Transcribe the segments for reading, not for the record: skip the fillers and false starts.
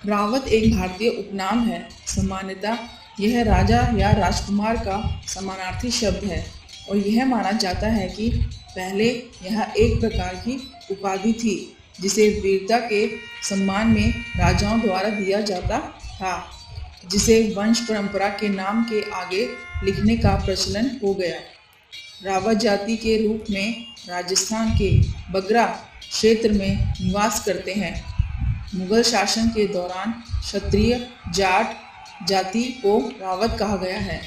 रावत एक भारतीय उपनाम है। सामान्यतः यह राजा या राजकुमार का समानार्थी शब्द है और यह माना जाता है कि पहले यह एक प्रकार की उपाधि थी जिसे वीरता के सम्मान में राजाओं द्वारा दिया जाता था, जिसे वंश परंपरा के नाम के आगे लिखने का प्रचलन हो गया। रावत जाति के रूप में राजस्थान के बगरा क्षेत्र में निवास करते हैं। मुगल शासन के दौरान क्षत्रिय जाट जाति को रावत कहा गया है।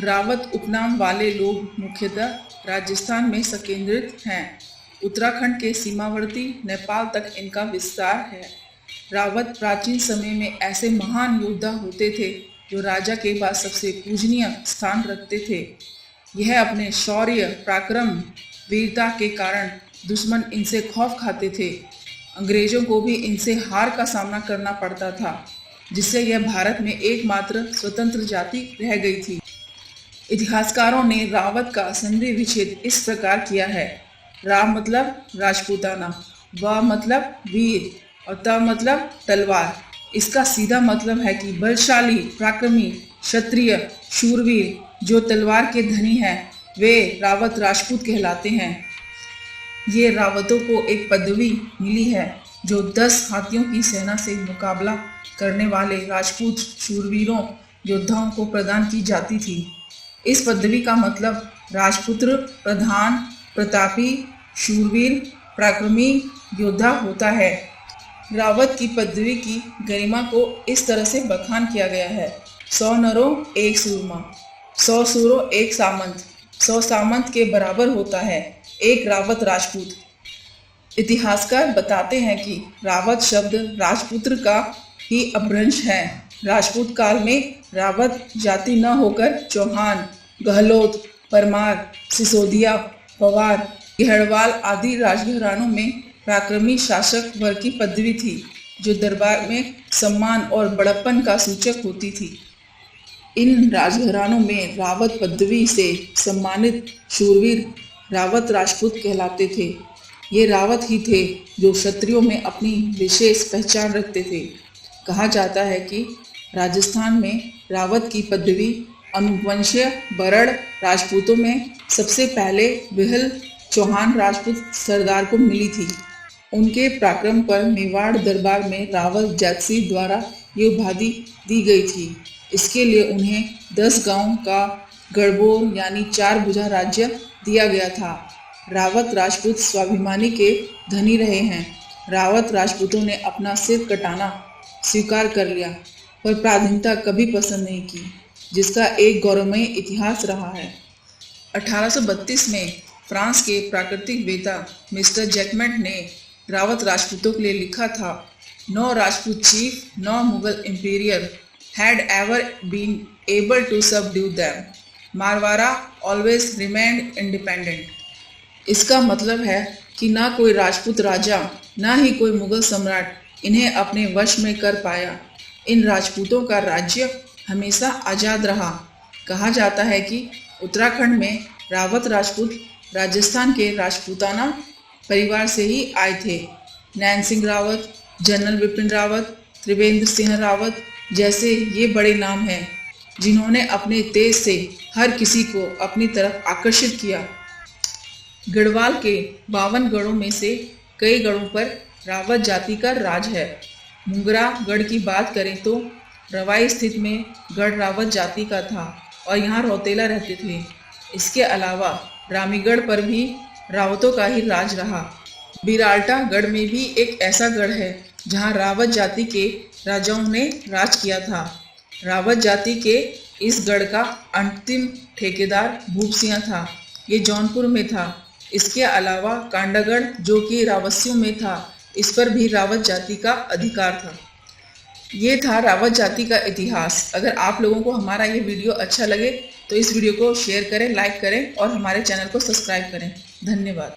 रावत उपनाम वाले लोग मुख्यतः राजस्थान में संकेंद्रित हैं। उत्तराखंड के सीमावर्ती नेपाल तक इनका विस्तार है। रावत प्राचीन समय में ऐसे महान योद्धा होते थे जो राजा के बाद सबसे पूजनीय स्थान रखते थे। यह अपने शौर्य, पराक्रम, वीरता के कारण दुश्मन इनसे खौफ खाते थे। अंग्रेजों को भी इनसे हार का सामना करना पड़ता था, जिससे यह भारत में एकमात्र स्वतंत्र जाति रह गई थी। इतिहासकारों ने रावत का संधि विच्छेद इस प्रकार किया है। रा मतलब राजपूताना, व मतलब वीर और त मतलब तलवार। इसका सीधा मतलब है कि बलशाली, पराक्रमी, क्षत्रिय, शूरवीर जो तलवार के धनी हैं वे रावत राजपूत कहलाते हैं। ये रावतों को एक पदवी मिली है जो 10 हाथियों की सेना से मुकाबला करने वाले राजपूत शूरवीरों योद्धाओं को प्रदान की जाती थी। इस पदवी का मतलब राजपुत्र, प्रधान, प्रतापी, शूरवीर, पराक्रमी योद्धा होता है। रावत की पदवी की गरिमा को इस तरह से बखान किया गया है। 100 नरों एक सूरमा, 100 सूरों एक सामंत, 100 सामंत के बराबर होता है एक रावत राजपूत। इतिहासकार बताते हैं कि रावत शब्द राजपुत्र का ही अपभ्रंश है। राजपूत काल में रावत जाति न होकर चौहान, गहलोत, परमार, सिसोदिया, पवार, गहड़वाल आदि राजघरानों में पराक्रमी शासक वर्ग की पदवी थी, जो दरबार में सम्मान और बड़प्पन का सूचक होती थी। इन राजघरानों में रावत पदवी से सम्मानित शूरवीर रावत राजपूत कहलाते थे। ये रावत ही थे जो क्षत्रियों में अपनी विशेष पहचान रखते थे। कहा जाता है कि राजस्थान में रावत की पदवी अनुवंशीय बरड़ राजपूतों में सबसे पहले विहल चौहान राजपूत सरदार को मिली थी। उनके पराक्रम पर मेवाड़ दरबार में रावत जाति द्वारा ये उपाधि दी गई थी। इसके लिए उन्हें 10 गांवों का गढ़बोर यानी 4 भुजा राज्य दिया गया था। रावत राजपूत स्वाभिमानी के धनी रहे हैं। रावत राजपूतों ने अपना सिर कटाना स्वीकार कर लिया, पर पराधीनता कभी पसंद नहीं की, जिसका एक गौरवमय इतिहास रहा है। 1832 में फ्रांस के प्राकृतिक वेता मिस्टर जैकमेंट ने रावत राजपूतों के लिए लिखा था, no Rajput chief, no Mughal emperor had ever been able to subdue them. Marwara always remained independent. इसका मतलब है कि ना कोई राजपूत राजा, ना ही कोई मुगल सम्राट इन्हें अपने वश में कर पाया। इन राजपूतों का राज्य हमेशा आज़ाद रहा। कहा जाता है कि उत्तराखंड में रावत राजपूत राजस्थान के राजपूताना परिवार से ही आए थे। नैन सिंह रावत, जनरल विपिन रावत, त्रिवेंद्र सिंह रावत जैसे ये बड़े नाम हैं जिन्होंने अपने तेज से हर किसी को अपनी तरफ आकर्षित किया। गढ़वाल के 52 गढ़ों में से कई गढ़ों पर रावत जाति का राज है। मुंगरा गढ़ की बात करें तो रवाई स्थित में गढ़ रावत जाति का था और यहाँ रौतेला रहते थे। इसके अलावा रामीगढ़ पर भी रावतों का ही राज रहा। बिराल्टा गढ़ में भी एक ऐसा गढ़ है जहाँ रावत जाति के राजाओं ने राज किया था। रावत जाति के इस गढ़ का अंतिम ठेकेदार भूपसिंह था। ये जौनपुर में था। इसके अलावा कांडागढ़ जो कि रावसियों में था, इस पर भी रावत जाति का अधिकार था। ये था रावत जाति का इतिहास। अगर आप लोगों को हमारा ये वीडियो अच्छा लगे तो इस वीडियो को शेयर करें, लाइक करें और हमारे चैनल को सब्सक्राइब करें। धन्यवाद।